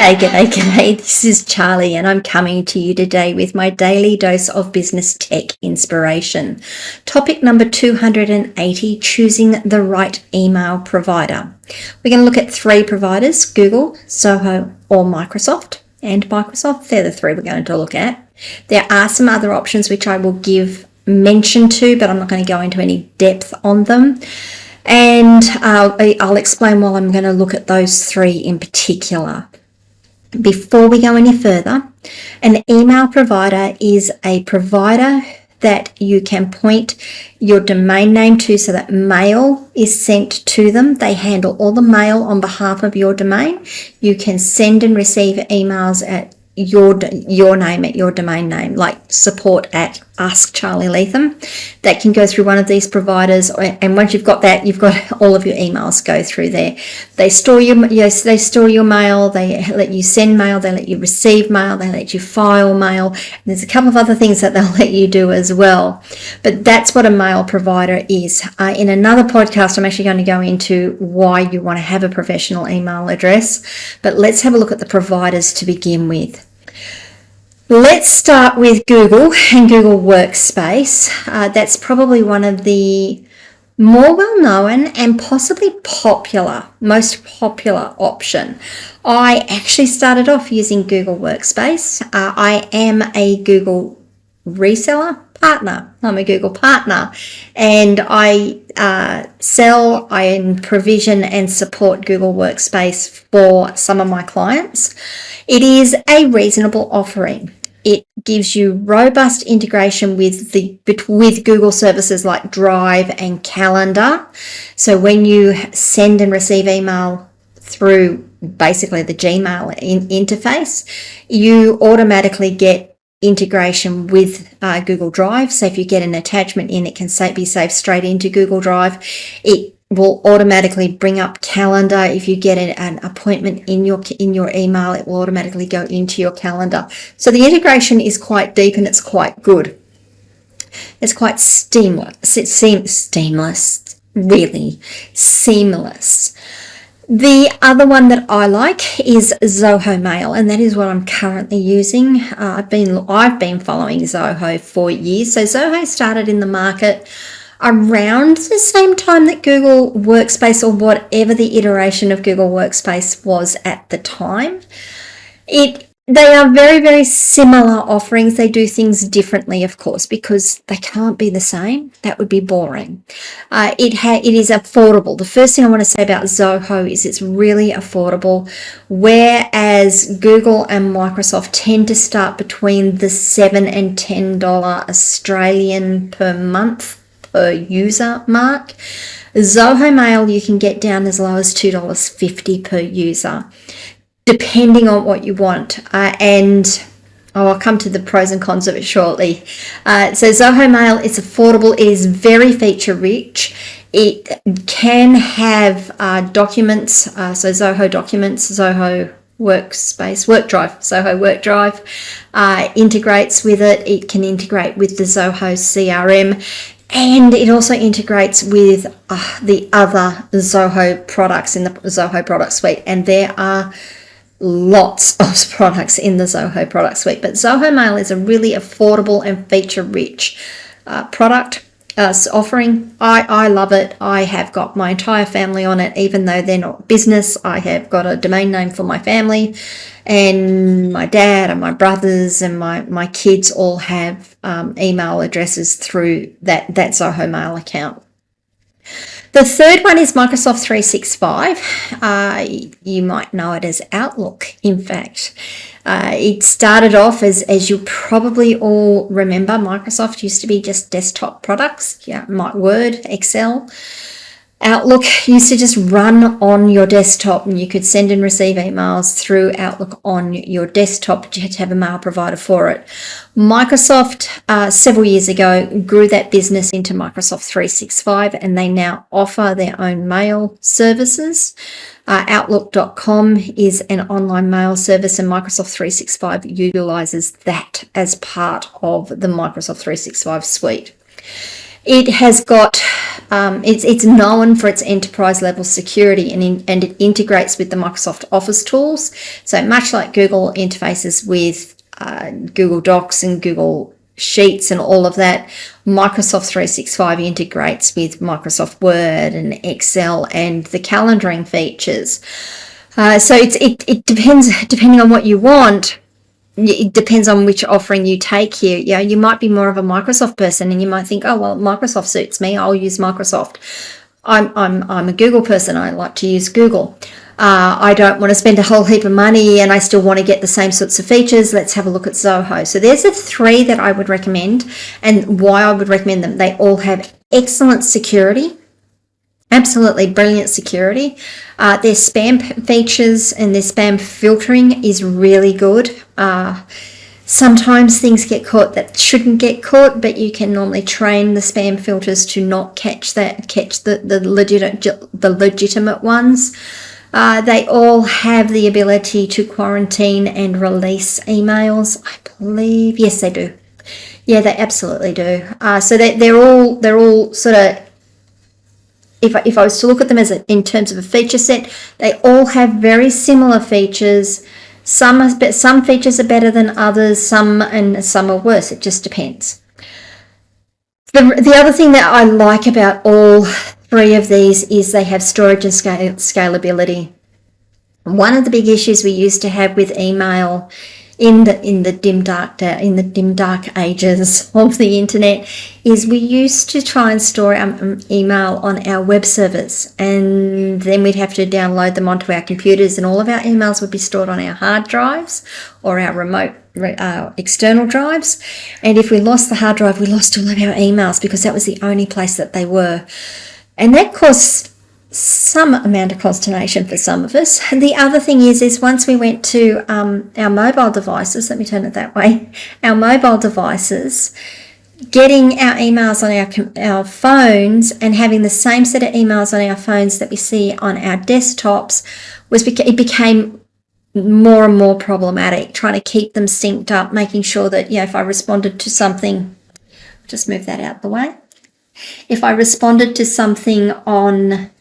G'day. This is Charlie, and I'm coming to you today with my daily dose of business tech inspiration. Topic number 280, choosing the right email provider. We're going to look at three providers: Google, Zoho, or Microsoft. And Microsoft, they're the three we're going to look at. There are some other options which I will give mention to, but I'm not going to go into any depth on them. And I'll explain while I'm going to look at those three in particular. Before we go any further, an email provider is a provider that you can point your domain name to so that mail is sent to them. They handle all the mail on behalf of your domain. You can send and receive emails at your name, at your domain name, like support at Ask Charly Leetham. That can go through one of these providers, and once you've got that, you've got all of your emails go through there. They store your mail, they let you send mail, they let you receive mail, they let you file mail, and there's a couple of other things that they'll let you do as well. But that's what a mail provider is. In another podcast, I'm actually going to go into why you want to have a professional email address, but let's have a look at the providers to begin with. Let's start with Google and Google Workspace. That's probably one of the more well-known and possibly most popular option. I actually started off using Google Workspace. I am a Google reseller partner. I'm a Google partner, and I provision and support Google Workspace for some of my clients. It is a reasonable offering. It gives you robust integration with Google services like Drive and Calendar. So when you send and receive email through basically the Gmail interface, you automatically get integration with Google Drive. So if you get an attachment in, it can be saved straight into Google Drive. It will automatically bring up Calendar. If you get an appointment in your email, it will automatically go into your calendar. So the integration is quite deep and it's quite good. It's quite really seamless. The other one that I like is Zoho Mail, and that is what I'm currently using. I've been following Zoho for years. So Zoho started in the market around the same time that Google Workspace, or whatever the iteration of Google Workspace was at the time. They are very, very similar offerings. They do things differently, of course, because they can't be the same. That would be boring. It is affordable. The first thing I want to say about Zoho is it's really affordable, whereas Google and Microsoft tend to start between the $7 and $10 Australian per month per user mark. Zoho Mail you can get down as low as $2.50 per user, depending on what you want. I'll come to the pros and cons of it shortly. So Zoho Mail is affordable. It is very feature rich. It can have documents, so Zoho Documents, Zoho Workspace, Zoho WorkDrive integrates with it. It can integrate with the Zoho CRM. And it also integrates with the other Zoho products in the Zoho product suite. And there are lots of products in the Zoho product suite. But Zoho Mail is a really affordable and feature-rich product offering. I love it. I have got my entire family on it, even though they're not business. I have got a domain name for my family, and my dad and my brothers and my kids all have email addresses through that Zoho Mail account. The third one is Microsoft 365. You might know it as Outlook, in fact. It started off as you probably all remember, Microsoft used to be just desktop products. Yeah, Word, Excel. Outlook used to just run on your desktop, and you could send and receive emails through Outlook on your desktop, but you had to have a mail provider for it. Microsoft, several years ago, grew that business into Microsoft 365, and they now offer their own mail services. Outlook.com is an online mail service, and Microsoft 365 utilizes that as part of the Microsoft 365 suite. It has got It's known for its enterprise level security, and it integrates with the Microsoft Office tools. So much like Google interfaces with Google Docs and Google Sheets and all of that, Microsoft 365 integrates with Microsoft Word and Excel and the calendaring features. So it depends, depending on what you want. It depends on which offering you take here. Yeah, you might be more of a Microsoft person, and you might think, oh well, Microsoft suits me, I'll use Microsoft. I'm a Google person. I like to use Google. I don't want to spend a whole heap of money, and I still want to get the same sorts of features. Let's have a look at Zoho. So there's the three that I would recommend, and why I would recommend them. They all have excellent security. Absolutely brilliant security. Their spam features and their spam filtering is really good. Sometimes things get caught that shouldn't get caught, but you can normally train the spam filters to not catch the legitimate ones. They all have the ability to quarantine and release emails, I believe. Yes, they do. Yeah, they absolutely do. So they're all sort of, if I was to look at them in terms of a feature set, they all have very similar features. Some features are better than others, some are worse. It just depends. The other thing that I like about all three of these is they have storage and scalability. One of the big issues we used to have with email in the dim dark ages of the internet is we used to try and store our email on our web servers, and then we'd have to download them onto our computers, and all of our emails would be stored on our hard drives or our remote external drives. And if we lost the hard drive, we lost all of our emails, because that was the only place that they were, and that caused some amount of consternation for some of us. And the other thing is once we went to our mobile devices, let me turn it that way, our mobile devices, getting our emails on our phones and having the same set of emails on our phones that we see on our desktops, it became more and more problematic, trying to keep them synced up, making sure that, if I responded to something, just move that out the way. If I responded to something on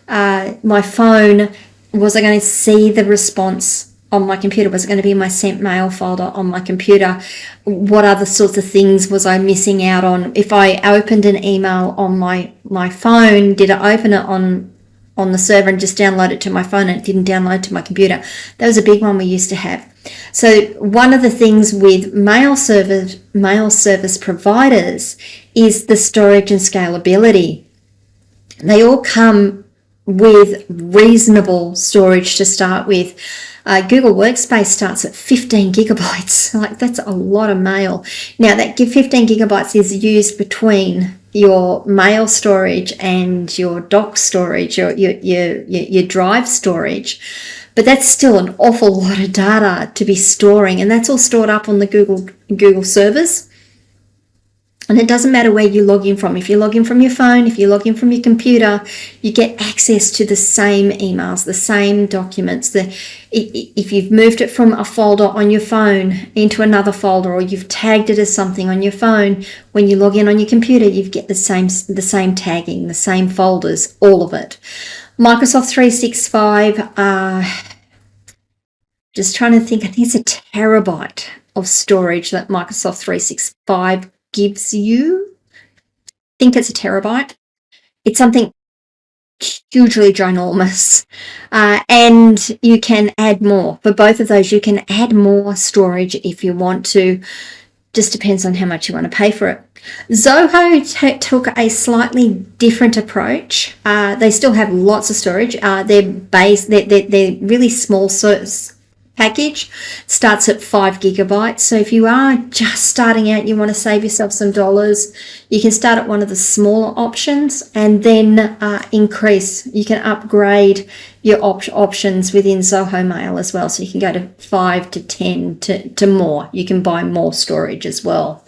my phone, was I going to see the response on my computer? Was it going to be in my sent mail folder on my computer? What other sorts of things was I missing out on? If I opened an email on my phone, did I open it on the server and just download it to my phone and it didn't download to my computer? That was a big one we used to have. So one of the things with mail service providers is the storage and scalability. They all come with reasonable storage to start with. Google Workspace starts at 15 gigabytes. Like, that's a lot of mail. Now, that 15 gigabytes is used between your mail storage and your doc storage, your drive storage. But that's still an awful lot of data to be storing, and that's all stored up on the Google servers. And it doesn't matter where you log in from. If you log in from your phone, if you log in from your computer, you get access to the same emails, the same documents. If you've moved it from a folder on your phone into another folder, or you've tagged it as something on your phone, when you log in on your computer, you get the same tagging, the same folders, all of it. Microsoft 365, just trying to think, I think it's a terabyte of storage that Microsoft 365 gives you. I think it's a terabyte. It's something hugely ginormous, and you can add more. For both of those, you can add more storage if you want to. Just depends on how much you want to pay for it. Zoho took a slightly different approach. They still have lots of storage. Their really small package starts at 5 gigabytes. So if you are just starting out, you want to save yourself some dollars, you can start at one of the smaller options and then increase. You can upgrade your options within Zoho Mail as well. So you can go to 5 to 10 to more. You can buy more storage as well.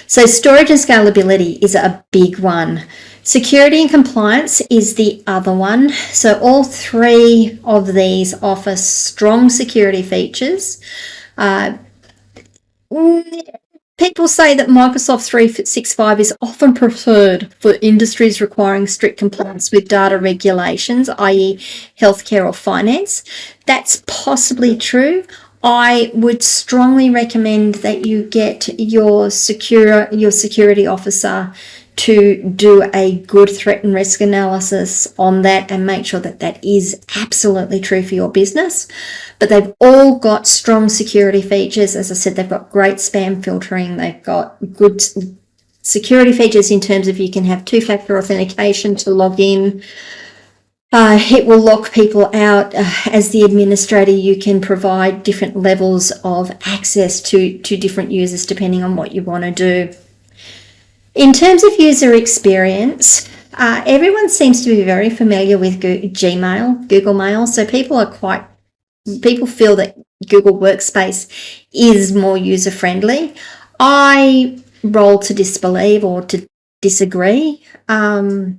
So storage and scalability is a big one. Security and compliance is the other one. So all three of these offer strong security features. People say that Microsoft 365 is often preferred for industries requiring strict compliance with data regulations, i.e. healthcare or finance. That's possibly true. I would strongly recommend that you get your security officer to do a good threat and risk analysis on that and make sure that that is absolutely true for your business. But they've all got strong security features. As I said, they've got great spam filtering. They've got good security features in terms of you can have two-factor authentication to log in. It will lock people out. As the administrator, you can provide different levels of access to different users depending on what you want to do. In terms of user experience, everyone seems to be very familiar with Gmail, Google Mail. So people feel that Google Workspace is more user-friendly. I roll to disbelieve or to disagree. I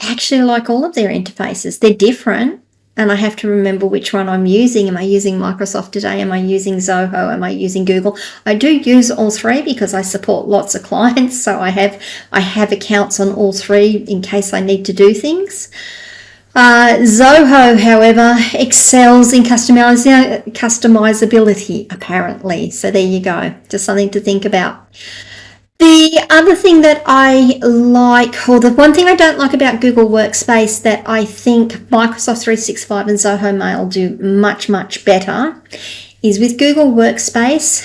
actually like all of their interfaces. They're different, and I have to remember which one I'm using. Am I using Microsoft today? Am I using Zoho? Am I using Google? I do use all three because I support lots of clients, so I have accounts on all three in case I need to do things. Zoho, however, excels in customizability, apparently. So there you go. Just something to think about. The other thing that I like, or the one thing I don't like about Google Workspace that I think Microsoft 365 and Zoho Mail do much, much better is with Google Workspace,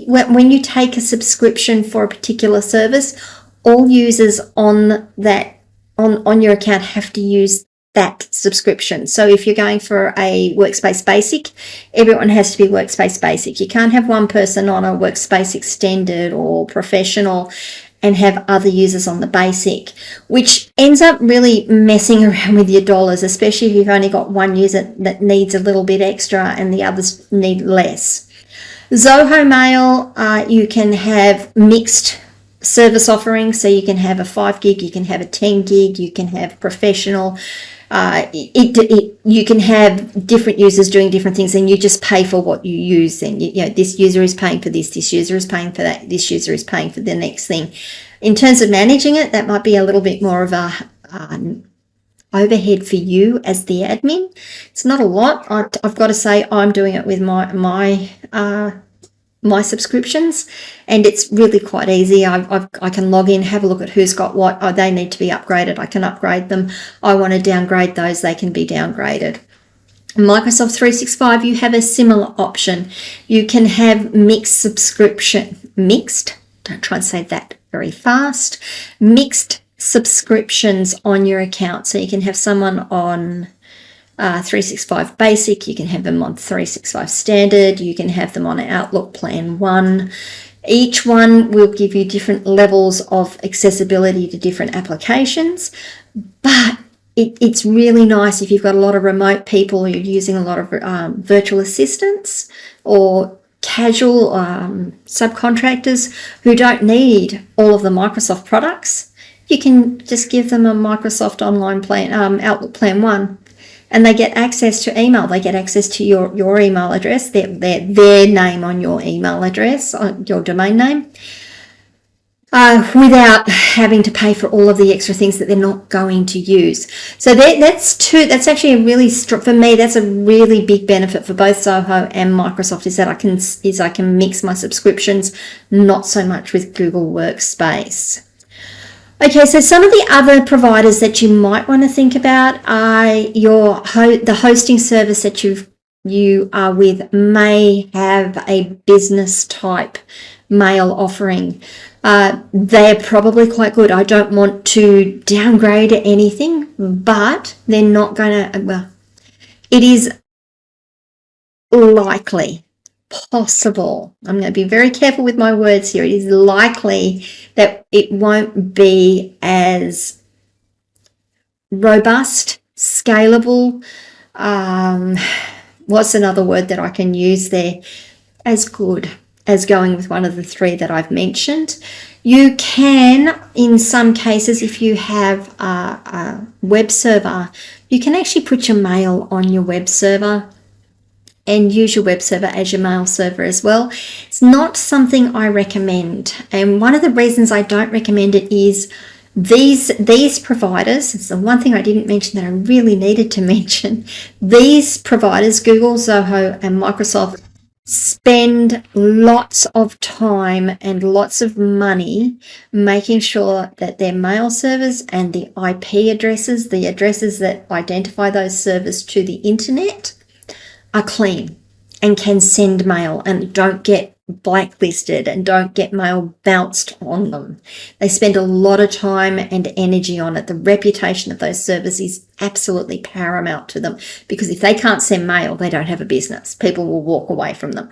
when you take a subscription for a particular service, all users on your account have to use that subscription. So if you're going for a Workspace Basic, everyone has to be Workspace Basic. You can't have one person on a Workspace Extended or Professional and have other users on the Basic, which ends up really messing around with your dollars, especially if you've only got one user that needs a little bit extra and the others need less. Zoho Mail, you can have mixed service offerings, so you can have a 5 gig, you can have a 10 gig, you can have professional. You can have different users doing different things, and you just pay for what you use. Then this user is paying for this user is paying for that, this user is paying for the next thing. In terms of managing it, that might be a little bit more of a overhead for you as the admin. It's not a lot. I've got to say I'm doing it with my subscriptions, and it's really quite easy. I can log in, have a look at who's got what. Oh, they need to be upgraded. I can upgrade them. I want to downgrade those. They can be downgraded. Microsoft 365, you have a similar option. You can have mixed subscription. Mixed, don't try and say that very fast. Mixed subscriptions on your account. So you can have someone on 365 Basic, you can have them on 365 Standard, you can have them on Outlook Plan 1. Each one will give you different levels of accessibility to different applications, but it's really nice if you've got a lot of remote people, you're using a lot of virtual assistants or casual subcontractors who don't need all of the Microsoft products. You can just give them a Microsoft Online Plan, Outlook Plan 1. And they get access to email. They get access to your email address, their name on your email address, on your domain name, without having to pay for all of the extra things that they're not going to use. So that's actually a really, for me, that's a really big benefit for both Zoho and Microsoft, is that I can mix my subscriptions, not so much with Google Workspace. Okay, so some of the other providers that you might want to think about are the hosting service that you are with may have a business type mail offering. They're probably quite good. I don't want to downgrade anything, but they're not going to, well, it is likely, possible, I'm going to be very careful with my words here, it is likely that it won't be as robust, scalable, what's another word that I can use there, as good as going with one of the three that I've mentioned. You can, in some cases, if you have a web server, you can actually put your mail on your web server and use your web server as your mail server as well. It's not something I recommend. And one of the reasons I don't recommend it is these providers, it's the one thing I didn't mention that I really needed to mention. These providers, Google, Zoho, and Microsoft, spend lots of time and lots of money making sure that their mail servers and the IP addresses, the addresses that identify those servers to the internet, are clean and can send mail and don't get blacklisted and don't get mail bounced on them. They spend a lot of time and energy on it. The reputation of those servers is absolutely paramount to them, because if they can't send mail, they don't have a business. People will walk away from them.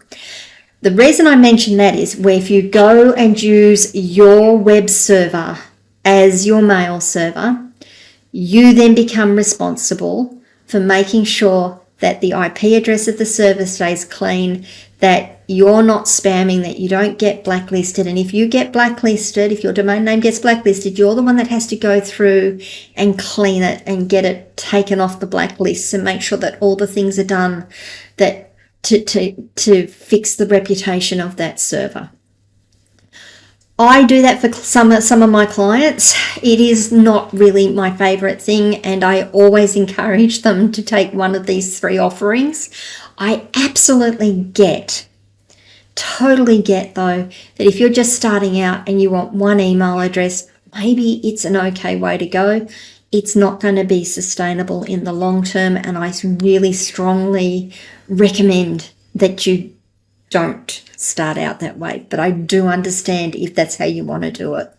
The reason I mention that is where if you go and use your web server as your mail server, you then become responsible for making sure that the IP address of the server stays clean, that you're not spamming, that you don't get blacklisted. And if you get blacklisted, if your domain name gets blacklisted, you're the one that has to go through and clean it and get it taken off the blacklist and make sure that all the things are done that to fix the reputation of that server. I do that for some of my clients. It is not really my favorite thing, and I always encourage them to take one of these 3 offerings. I absolutely totally get though, that if you're just starting out and you want one email address, maybe it's an okay way to go. It's not going to be sustainable in the long term, and I really strongly recommend that you don't start out that way, but I do understand if that's how you want to do it.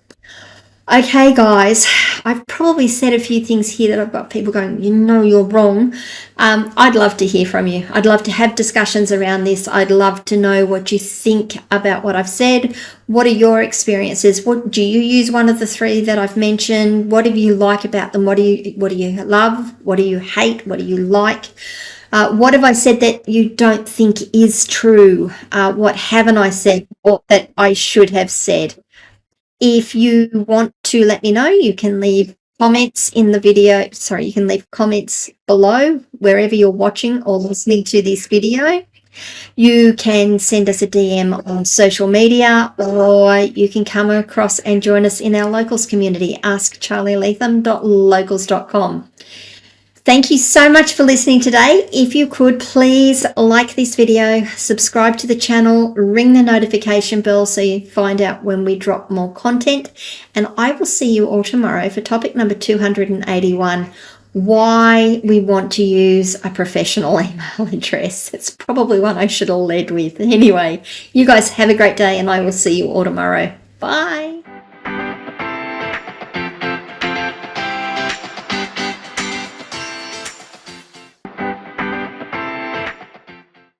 Okay, guys, I've probably said a few things here that I've got people going, you're wrong. I'd love to hear from you. I'd love to have discussions around this. I'd love to know what you think about what I've said. What are your experiences? What do you use one of the 3 that I've mentioned? What do you like about them? What do you love? What do you hate? What do you like? What have I said that you don't think is true? What haven't I said or that I should have said? If you want to let me know, you can leave comments in the video. Sorry, you can leave comments below wherever you're watching or listening to this video. You can send us a DM on social media, or you can come across and join us in our locals community, askcharlyleetham.locals.com. Thank you so much for listening today. If you could, please like this video, subscribe to the channel, ring the notification bell so you find out when we drop more content. And I will see you all tomorrow for topic number 281, why we want to use a professional email address. It's probably one I should have led with. Anyway, you guys have a great day, and I will see you all tomorrow. Bye.